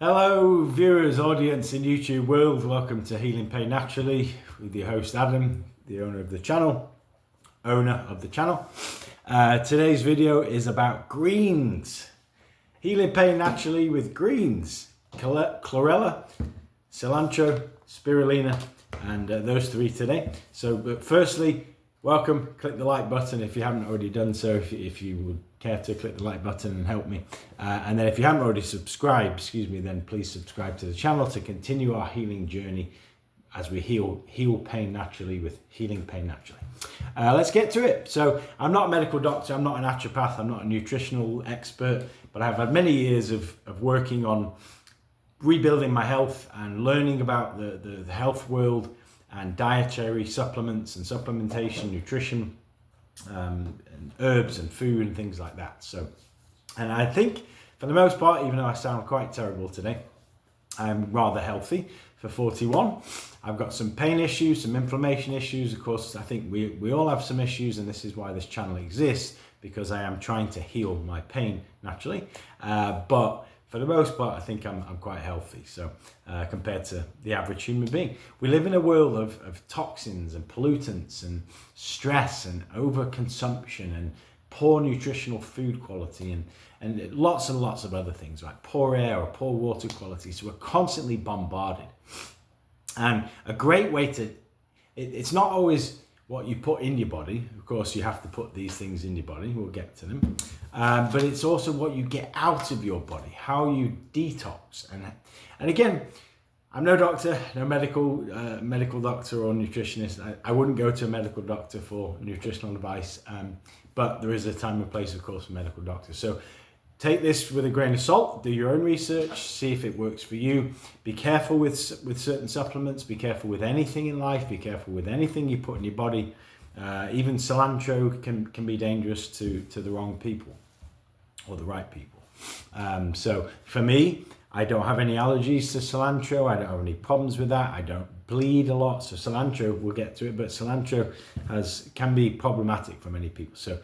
Hello viewers, audience in YouTube world, welcome to Healing Pain Naturally with your host Adam, the owner of the channel. Today's video is about greens. Healing Pain Naturally with greens. Chlorella, cilantro, spirulina, and those three today. But firstly, welcome. Click the like button if you haven't already done so, if you would care to click the like button and help me. And then if you haven't already subscribed, then please subscribe to the channel to continue our healing journey as we heal pain naturally with Healing Pain Naturally. Let's get to it. So I'm not a medical doctor, I'm not a naturopath, I'm not a nutritional expert, but I've had many years of working on rebuilding my health and learning about the health world and dietary supplements and supplementation, nutrition, and herbs and food and things like that. And I think for the most part, even though I sound quite terrible today, I'm rather healthy for 41. I've got some pain issues, some inflammation issues. Of course, I think we all have some issues, and this is why this channel exists, because I am trying to heal my pain naturally. But for the most part, I think I'm quite healthy. So compared to the average human being, we live in a world of toxins and pollutants and stress and overconsumption and poor nutritional food quality and lots and lots of other things, like poor air or poor water quality. So we're constantly bombarded. And a great way it's not always what you put in your body. Of course, you have to put these things in your body. We'll get to them. But it's also what you get out of your body, how you detox. And again, I'm no doctor, no medical doctor or nutritionist. I wouldn't go to a medical doctor for nutritional advice. But there is a time and place, of course, for medical doctors. So take this with a grain of salt, do your own research, see if it works for you. Be careful with certain supplements, be careful with anything in life, be careful with anything you put in your body. Even cilantro can be dangerous to the wrong people or the right people. So for me, I don't have any allergies to cilantro, I don't have any problems with that, I don't bleed a lot, so cilantro, we'll get to it, but cilantro can be problematic for many people. So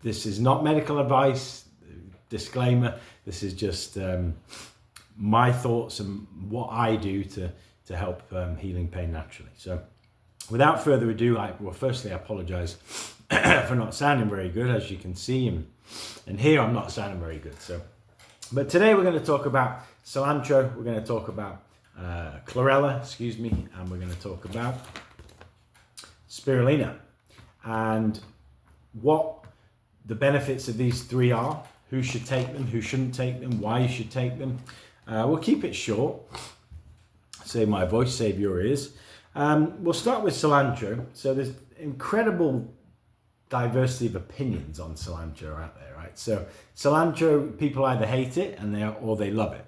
this is not medical advice. Disclaimer, this is just my thoughts and what I do to help healing pain naturally. So without further ado, firstly I apologize for not sounding very good, as you can see, and here I'm not sounding very good. But today we're going to talk about cilantro, we're going to talk about chlorella, and we're going to talk about spirulina and what the benefits of these three are. Who should take them, who shouldn't take them, why you should take them. We'll keep it short. Save my voice, save your ears. We'll start with cilantro. So there's incredible diversity of opinions on cilantro out there, right? So cilantro, people either hate it or they love it.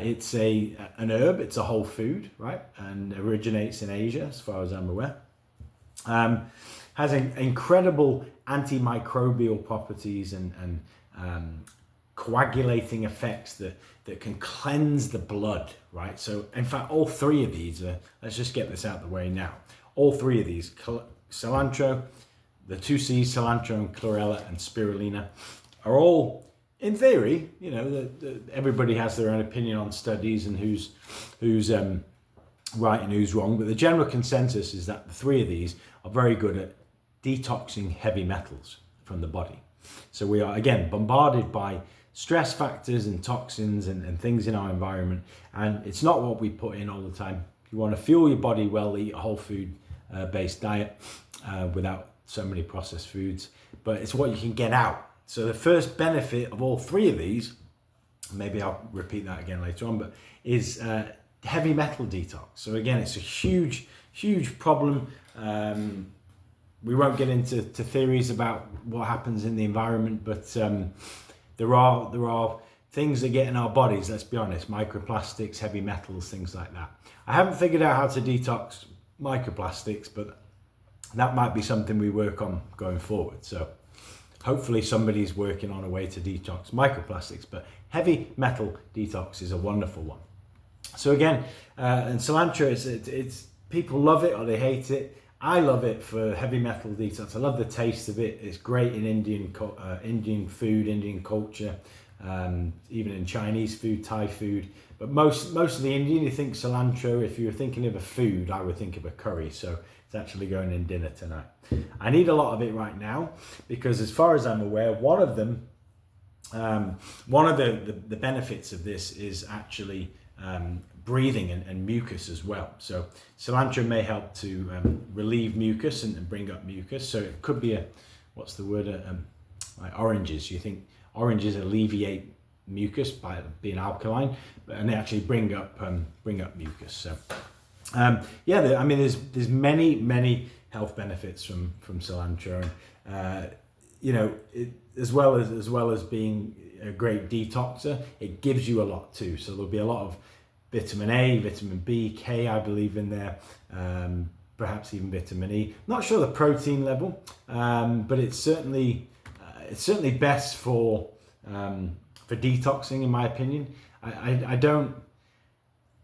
It's an herb, it's a whole food, right? And originates in Asia, as far as I'm aware. Has incredible antimicrobial properties and coagulating effects that can cleanse the blood, right? So in fact, all three of these let's just get this out of the way now. All three of these, cilantro, the two C's, cilantro and chlorella and spirulina, are all, in theory, everybody has their own opinion on studies and who's right and who's wrong, but the general consensus is that the three of these are very good at detoxing heavy metals from the body. So we are, again, bombarded by stress factors and toxins and things in our environment, and it's not what we put in all the time. If you want to fuel your body well, eat a whole food based diet without so many processed foods, but it's what you can get out. So the first benefit of all three of these, maybe I'll repeat that again later on, but is heavy metal detox. So again, it's a huge problem. We won't get into theories about what happens in the environment, but there are things that get in our bodies, let's be honest, microplastics, heavy metals, things like that. I haven't figured out how to detox microplastics, but that might be something we work on going forward. So hopefully somebody's working on a way to detox microplastics, but heavy metal detox is a wonderful one. So again, and cilantro, it's people love it or they hate it. I love it for heavy metal detox. I love the taste of it. It's great in Indian food, Indian culture. even in Chinese food, Thai food. But mostly Indian, you think cilantro. If you were thinking of a food, I would think of a curry. So it's actually going in dinner tonight. I need a lot of it right now because, as far as I'm aware, one of the benefits of this is actually breathing and mucus as well. So cilantro may help to relieve mucus and bring up mucus. So it could be what's the word, like oranges. You think oranges alleviate mucus by being alkaline, and they actually bring up mucus. So yeah, I mean, there's many health benefits from cilantro, and you know, as well as being a great detoxer, it gives you a lot too. So there'll be a lot of vitamin A, vitamin B, K, I believe in there, perhaps even vitamin E. Not sure the protein level, but it's certainly best for detoxing, in my opinion. I don't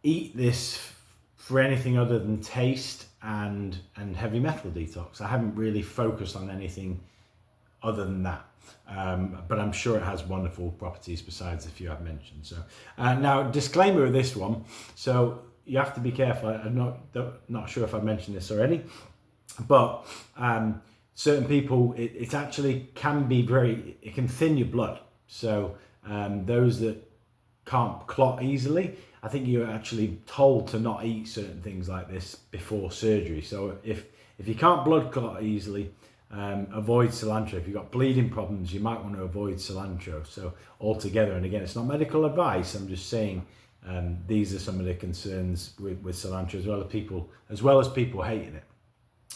eat this for anything other than taste and heavy metal detox. I haven't really focused on anything other than that. But I'm sure it has wonderful properties besides the few I've mentioned. So now, disclaimer of this one. So you have to be careful. I'm not sure if I've mentioned this already, but certain people, it actually can be it can thin your blood. So those that can't clot easily, I think you're actually told to not eat certain things like this before surgery. So if you can't blood clot easily, avoid cilantro. If you've got bleeding problems, you might want to avoid cilantro. So altogether, and again, it's not medical advice, I'm just saying these are some of the concerns with cilantro, as well as people hating it.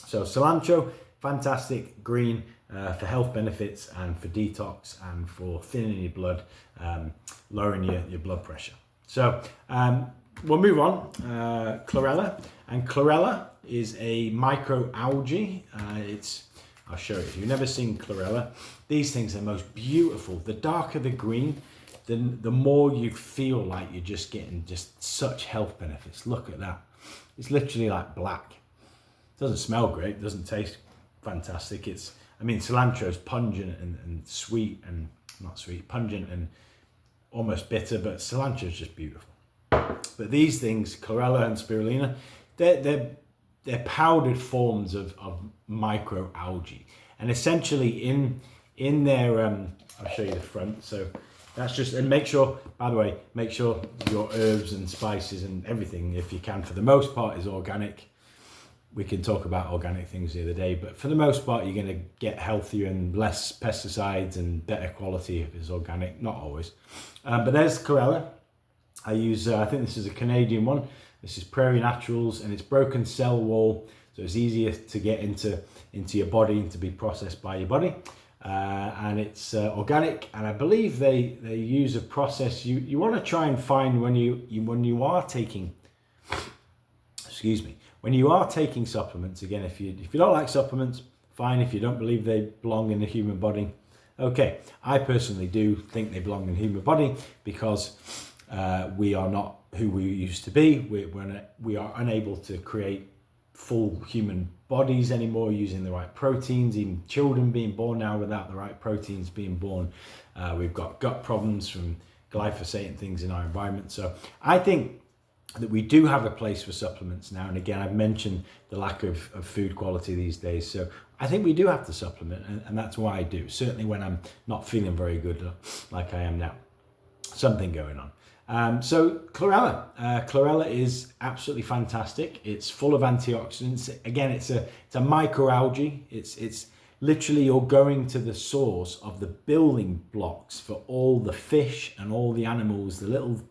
So cilantro, fantastic, green, for health benefits and for detox and for thinning your blood, lowering your blood pressure. So we'll move on. Chlorella, and chlorella is a microalgae. I'll show you. If you've never seen chlorella, these things are the most beautiful. The darker the green, the more you feel like you're just getting such health benefits. Look at that. It's literally like black. It doesn't smell great. It doesn't taste fantastic. Cilantro is pungent and sweet, and not sweet, pungent and almost bitter, but cilantro is just beautiful. But these things, chlorella and spirulina, they're powdered forms of microalgae, and essentially in their I'll show you the front. So that's just, and make sure your herbs and spices and everything, if you can, for the most part, is organic. We can talk about organic things the other day, but for the most part, you're going to get healthier and less pesticides and better quality if it's organic. Not always, but there's chlorella. I use I think this is a Canadian one. This is Prairie Naturals, and it's broken cell wall, so it's easier to get into your body and to be processed by your body. And it's organic, and I believe they use a process you want to try and find when you are taking, when you are taking supplements. Again, if you don't like supplements, fine. If you don't believe they belong in the human body, okay. I personally do think they belong in the human body because we are not who we used to be. We are unable to create full human bodies anymore using the right proteins. Even children being born now without the right proteins being born. We've got gut problems from glyphosate and things in our environment. So I think that we do have a place for supplements now. And again, I've mentioned the lack of food quality these days. So I think we do have to supplement, and that's why I do. Certainly when I'm not feeling very good like I am now. Something going on. So chlorella is absolutely fantastic. It's full of antioxidants. Again, it's a microalgae. It's literally, you're going to the source of the building blocks for all the fish and all the animals, the little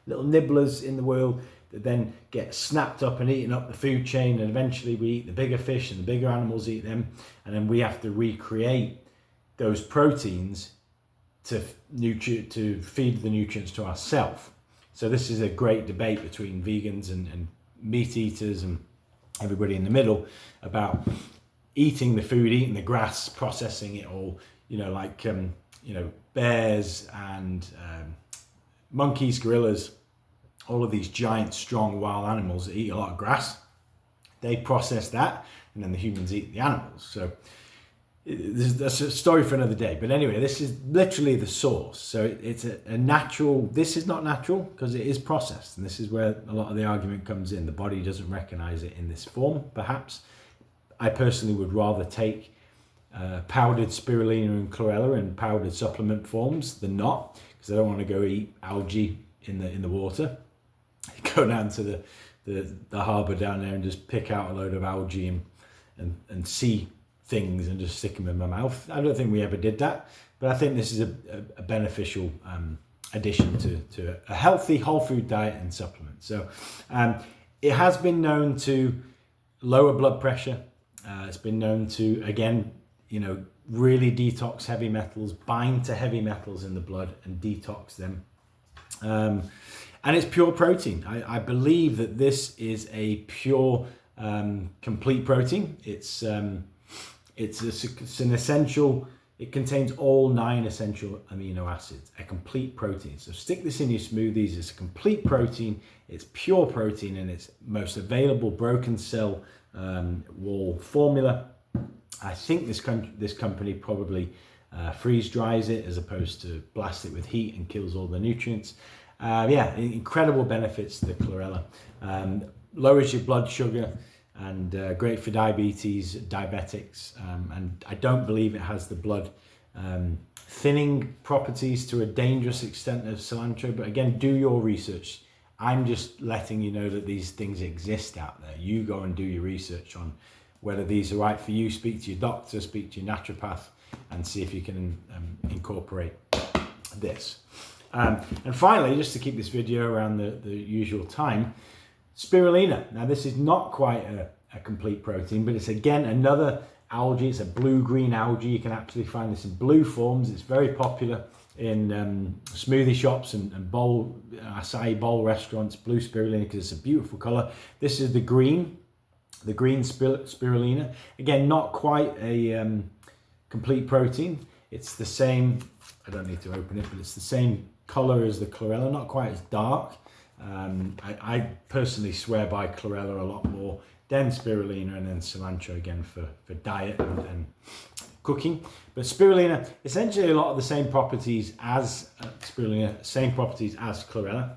nibblers in the world that then get snapped up and eaten up the food chain, and eventually we eat the bigger fish and the bigger animals eat them, and then we have to recreate those proteins to feed the nutrients to ourselves. So this is a great debate between vegans and meat eaters and everybody in the middle about eating the food, eating the grass, processing it all. Like bears and monkeys, gorillas, all of these giant, strong wild animals that eat a lot of grass. They process that, and then the humans eat the animals. So that's a story for another day. But anyway, this is literally the source. So it's a natural, this is not natural because it is processed. And this is where a lot of the argument comes in. The body doesn't recognize it in this form, perhaps. I personally would rather take powdered spirulina and chlorella in powdered supplement forms than not, because I don't want to go eat algae in the water. Go down to the harbour down there and just pick out a load of algae and see things and just stick them in my mouth. I don't think we ever did that, but I think this is a beneficial addition to a healthy whole food diet and supplement. So it has been known to lower blood pressure. It's been known to, again, really detox heavy metals, bind to heavy metals in the blood and detox them. And it's pure protein. I believe that this is a pure complete protein. It's an essential, it contains all 9 essential amino acids, a complete protein. So stick this in your smoothies. It's a complete protein, it's pure protein, and it's most available broken cell wall formula. I think this company probably freeze dries it as opposed to blast it with heat and kills all the nutrients. Yeah, incredible benefits to the chlorella. Lowers your blood sugar, and great for diabetes, diabetics, and I don't believe it has the blood thinning properties to a dangerous extent of cilantro, but again, do your research. I'm just letting you know that these things exist out there. You go and do your research on whether these are right for you. Speak to your doctor, speak to your naturopath, and see if you can incorporate this. And finally, just to keep this video around the usual time, spirulina. Now, this is not quite a complete protein, but it's again another algae. It's a blue-green algae. You can actually find this in blue forms. It's very popular in smoothie shops and acai bowl restaurants, blue spirulina, because it's a beautiful color. This is the green spirulina. Again, not quite a complete protein. It's the same, I don't need to open it, but it's the same color as the chlorella, not quite as dark. I personally swear by chlorella a lot more, then spirulina, and then cilantro again for diet and cooking. But spirulina, essentially a lot of the same properties as spirulina, same properties as chlorella.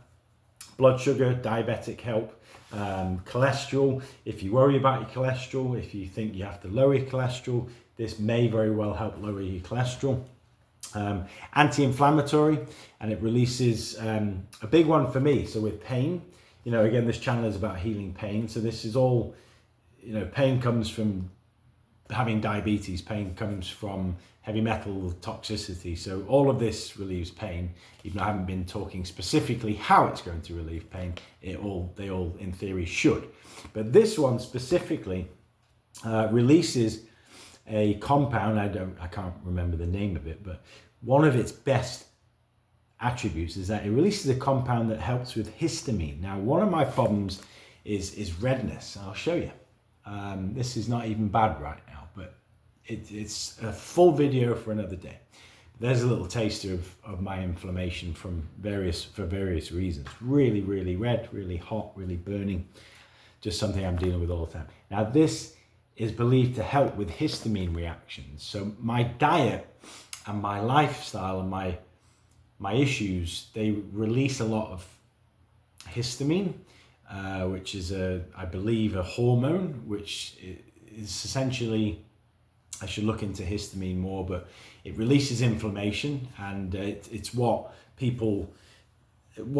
Blood sugar, diabetic help, cholesterol. If you worry about your cholesterol, if you think you have to lower your cholesterol, this may very well help lower your cholesterol. Anti-inflammatory, and it releases a big one for me. So with pain, again, this channel is about healing pain. So this is all, pain comes from having diabetes, pain comes from heavy metal toxicity. So all of this relieves pain. Even though I haven't been talking specifically how it's going to relieve pain, they all in theory should. But this one specifically releases a compound, I can't remember the name of it, but one of its best attributes is that it releases a compound that helps with histamine. Now, one of my problems is redness. I'll show you. This is not even bad right now, but it's a full video for another day. There's a little taster of my inflammation for various reasons. Really, really red, really hot, really burning. Just something I'm dealing with all the time. Now, this is believed to help with histamine reactions. So my diet and my lifestyle and my issues, they release a lot of histamine, which is I believe a hormone, which is essentially, I should look into histamine more, but it releases inflammation, and it's what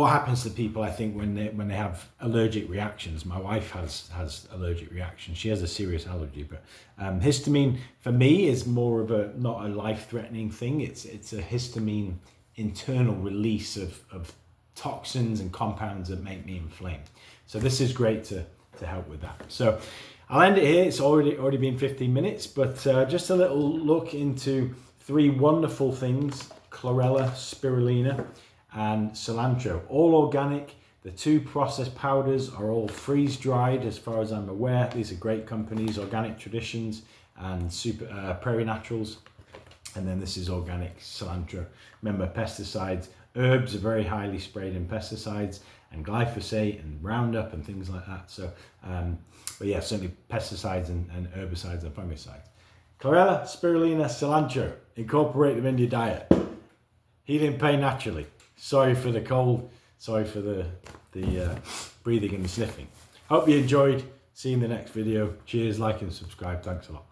happens to people, I think, when they have allergic reactions. My wife has allergic reactions. She has a serious allergy, but histamine for me is more of not a life-threatening thing. It's a histamine internal release of toxins and compounds that make me inflamed. So this is great to help with that. So I'll end it here. It's already been 15 minutes, but just a little look into 3 wonderful things: chlorella, spirulina, and cilantro. All organic. The 2 processed powders are all freeze dried as far as I'm aware. These are great companies, Organic Traditions and Prairie Naturals. And then this is organic cilantro. Remember, pesticides, herbs are very highly sprayed in pesticides and glyphosate and Roundup and things like that. So, but yeah, certainly pesticides and herbicides and fungicides. Chlorella, spirulina, cilantro. Incorporate them in your diet. Healing pain naturally. Sorry for the cold. Sorry for the breathing and the sniffing. Hope you enjoyed. See you in the next video. Cheers, like and subscribe. Thanks a lot.